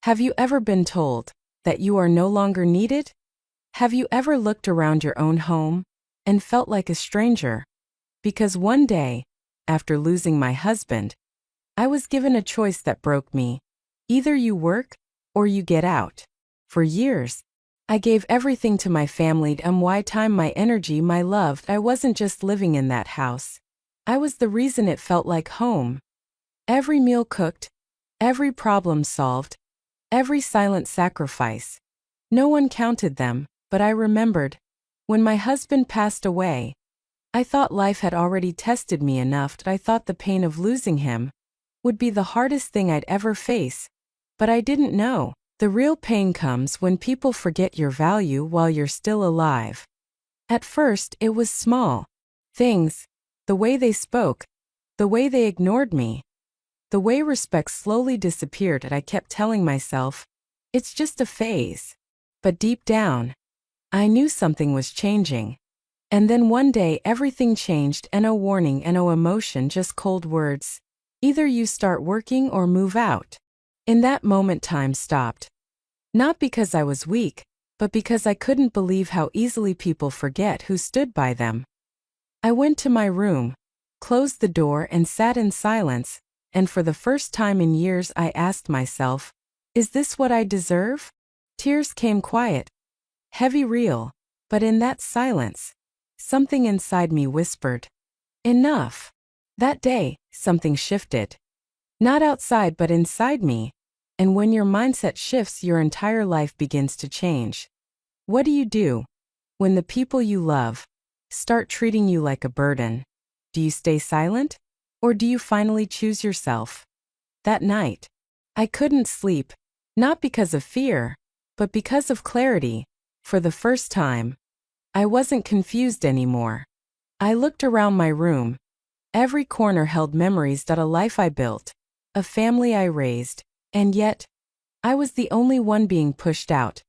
Have you ever been told that you are no longer needed? Have you ever looked around your own home and felt like a stranger? Because one day, after losing my husband, I was given a choice that broke me. Either you work or you get out. For years, I gave everything to my family, my energy, my love. I wasn't just living in that house. I was the reason it felt like home. Every meal cooked, every problem solved, every silent sacrifice. No one counted them, but I remembered. When my husband passed away, I thought life had already tested me enough that I thought the pain of losing him would be the hardest thing I'd ever face. But I didn't know. The real pain comes when people forget your value while you're still alive. At first, it was small things. The way they spoke, the way they ignored me, the way respect slowly disappeared, and I kept telling myself, it's just a phase. But deep down, I knew something was changing. And then one day everything changed, and no warning and no emotion, just cold words. Either you start working or move out. In that moment time stopped. Not because I was weak, but because I couldn't believe how easily people forget who stood by them. I went to my room, closed the door, and sat in silence, and for the first time in years I asked myself, is this what I deserve? Tears came quiet, heavy, real, but in that silence, something inside me whispered, enough. That day, something shifted. Not outside but inside me. And when your mindset shifts, your entire life begins to change. What do you do when the people you love start treating you like a burden? Do you stay silent? Or do you finally choose yourself? That night, I couldn't sleep, not because of fear, but because of clarity. For the first time, I wasn't confused anymore. I looked around my room. Every corner held memories that a life I built, a family I raised, and yet, I was the only one being pushed out.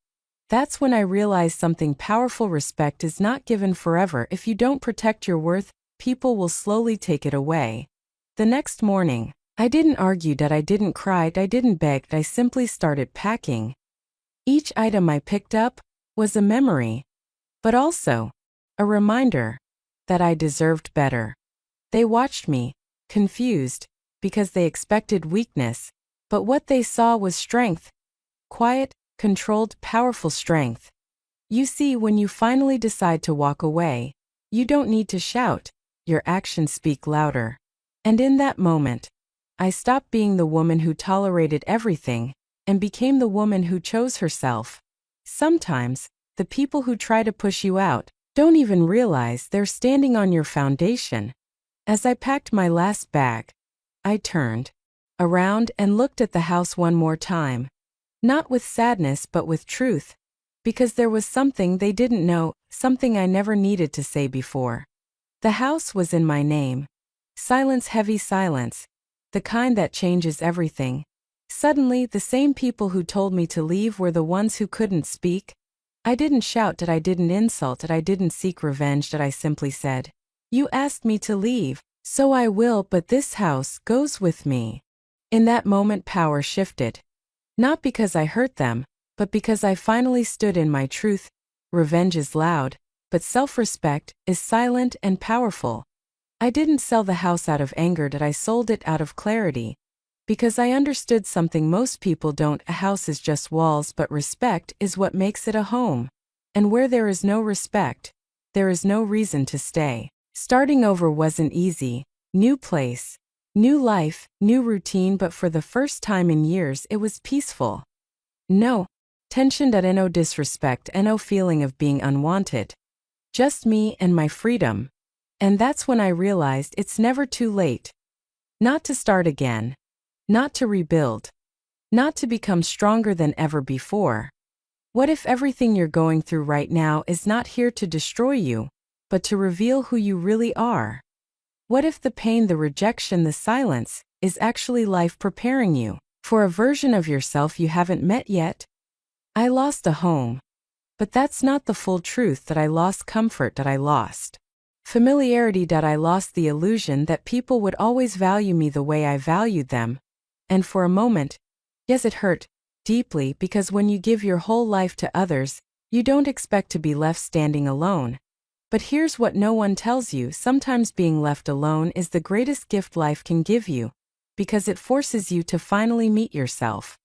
That's when I realized something powerful. Respect is not given forever. If you don't protect your worth, people will slowly take it away. The next morning, I didn't argue, I didn't cry, I didn't beg, I simply started packing. Each item I picked up was a memory, but also a reminder that I deserved better. They watched me, confused, because they expected weakness, but what they saw was strength. Quiet, controlled, powerful strength. You see, when you finally decide to walk away, you don't need to shout, your actions speak louder. And in that moment, I stopped being the woman who tolerated everything and became the woman who chose herself. Sometimes, the people who try to push you out don't even realize they're standing on your foundation. As I packed my last bag, I turned around and looked at the house one more time. Not with sadness but with truth. Because there was something they didn't know, something I never needed to say before. The house was in my name. Silence, heavy silence. The kind that changes everything. Suddenly, the same people who told me to leave were the ones who couldn't speak. I didn't shout, I didn't insult, I didn't seek revenge, I simply said, you asked me to leave, so I will, but this house goes with me. In that moment, power shifted. Not because I hurt them, but because I finally stood in my truth. Revenge is loud, but self-respect is silent and powerful. I didn't sell the house out of anger, I sold it out of clarity. Because I understood something most people don't. A house is just walls, but respect is what makes it a home. And where there is no respect, there is no reason to stay. Starting over wasn't easy. New place, new life, new routine, but for the first time in years it was peaceful. No tension, no disrespect, no feeling of being unwanted. Just me and my freedom. And that's when I realized it's never too late. Not to start again. Not to rebuild. Not to become stronger than ever before. What if everything you're going through right now is not here to destroy you, but to reveal who you really are? What if the pain, the rejection, the silence, is actually life preparing you for a version of yourself you haven't met yet? I lost a home. But that's not the full truth. That I lost comfort, that I lost familiarity, that I lost the illusion that people would always value me the way I valued them. And for a moment, yes, it hurt. deeply because when you give your whole life to others, you don't expect to be left standing alone. But here's what no one tells you: sometimes being left alone is the greatest gift life can give you, because it forces you to finally meet yourself.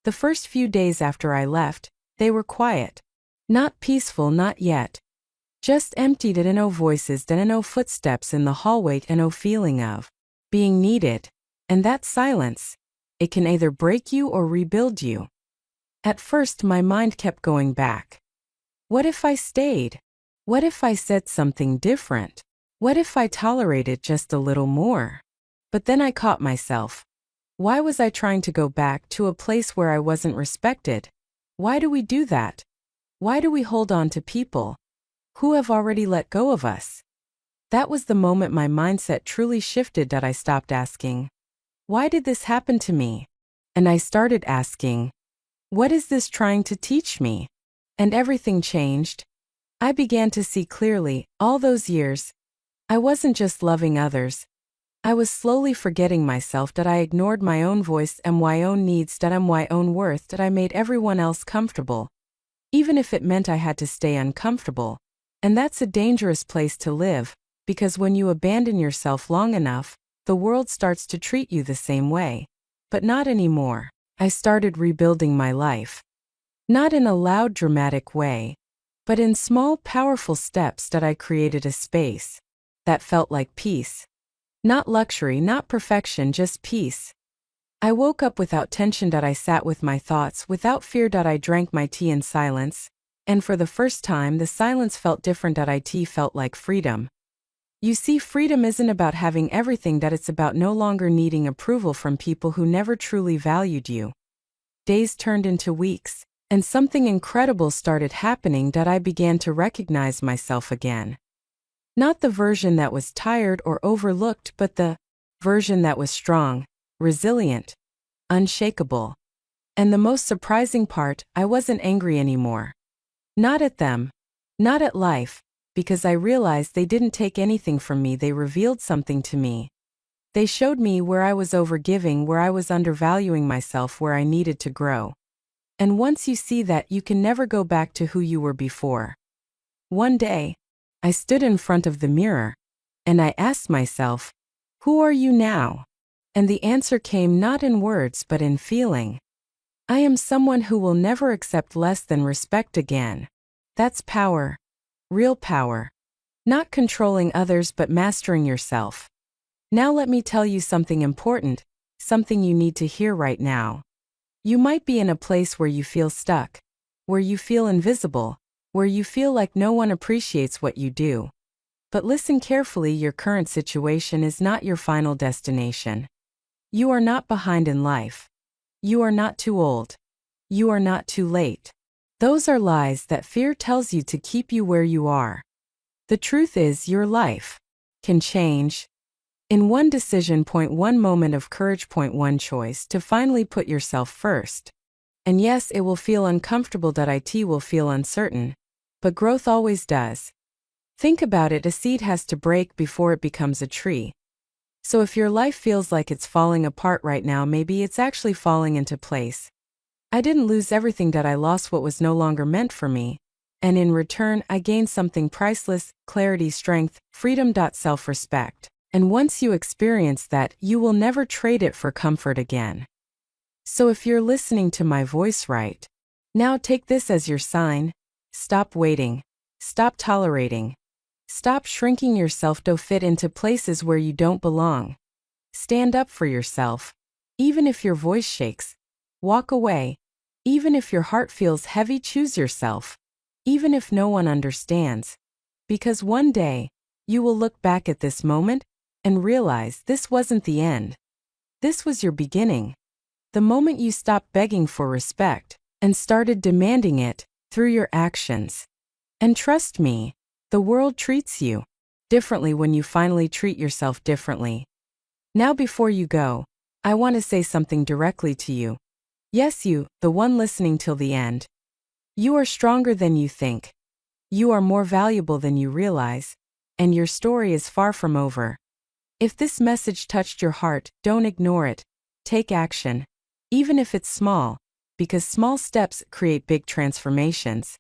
The first few days after I left, they were quiet. Not peaceful, not yet. Just emptied and no voices, and no footsteps in the hallway, and no feeling of being needed. And that silence, it can either break you or rebuild you. At first my mind kept going back. What if I stayed? What if I said something different? What if I tolerated just a little more? But then I caught myself. Why was I trying to go back to a place where I wasn't respected? Why do we do that? Why do we hold on to people who have already let go of us? That was the moment my mindset truly shifted, that I stopped asking, why did this happen to me? And I started asking, what is this trying to teach me? And everything changed. I began to see clearly. All those years, I wasn't just loving others. I was slowly forgetting myself, that I ignored my own voice and my own needs, that I'm my own worth, that I made everyone else comfortable, even if it meant I had to stay uncomfortable. And that's a dangerous place to live, because when you abandon yourself long enough, the world starts to treat you the same way. But not anymore. I started rebuilding my life. Not in a loud, dramatic way, but in small, powerful steps. That I created a space that felt like peace. Not luxury, not perfection, just peace. I woke up without tension, that I sat with my thoughts without fear, that I drank my tea in silence, and for the first time the silence felt different, that tea felt like freedom. You see, freedom isn't about having everything, that it's about no longer needing approval from people who never truly valued you. Days turned into weeks, and something incredible started happening, that I began to recognize myself again. Not the version that was tired or overlooked, but the version that was strong, resilient, unshakable. And the most surprising part, I wasn't angry anymore. Not at them, not at life, because I realized they didn't take anything from me. They revealed something to me. They showed me where I was overgiving, where I was undervaluing myself, where I needed to grow. And once you see that, you can never go back to who you were before. One day, I stood in front of the mirror, and I asked myself, who are you now? And the answer came not in words but in feeling. I am someone who will never accept less than respect again. That's power. Real power. Not controlling others but mastering yourself. Now let me tell you something important, something you need to hear right now. You might be in a place where you feel stuck, where you feel invisible, where you feel like no one appreciates what you do. But listen carefully, your current situation is not your final destination. You are not behind in life. You are not too old. You are not too late. Those are lies that fear tells you to keep you where you are. The truth is, your life can change in one decision, one moment of courage, one choice to finally put yourself first. And yes, it will feel uncomfortable, that it will feel uncertain, but growth always does. Think about it, a seed has to break before it becomes a tree. So if your life feels like it's falling apart right now, maybe it's actually falling into place. I didn't lose everything, that I lost what was no longer meant for me. And in return, I gained something priceless: clarity, strength, freedom, self-respect. And once you experience that, you will never trade it for comfort again. So if you're listening to my voice right now, take this as your sign. Stop waiting. Stop tolerating. Stop shrinking yourself to fit into places where you don't belong. Stand up for yourself. Even if your voice shakes, walk away. Even if your heart feels heavy, choose yourself. Even if no one understands. Because one day, you will look back at this moment and realize this wasn't the end. This was your beginning. The moment you stopped begging for respect and started demanding it through your actions. And trust me, the world treats you differently when you finally treat yourself differently. Now, before you go, I want to say something directly to you. Yes, you, the one listening till the end. You are stronger than you think. You are more valuable than you realize, and your story is far from over. If this message touched your heart, don't ignore it. Take action. Even if it's small, because small steps create big transformations.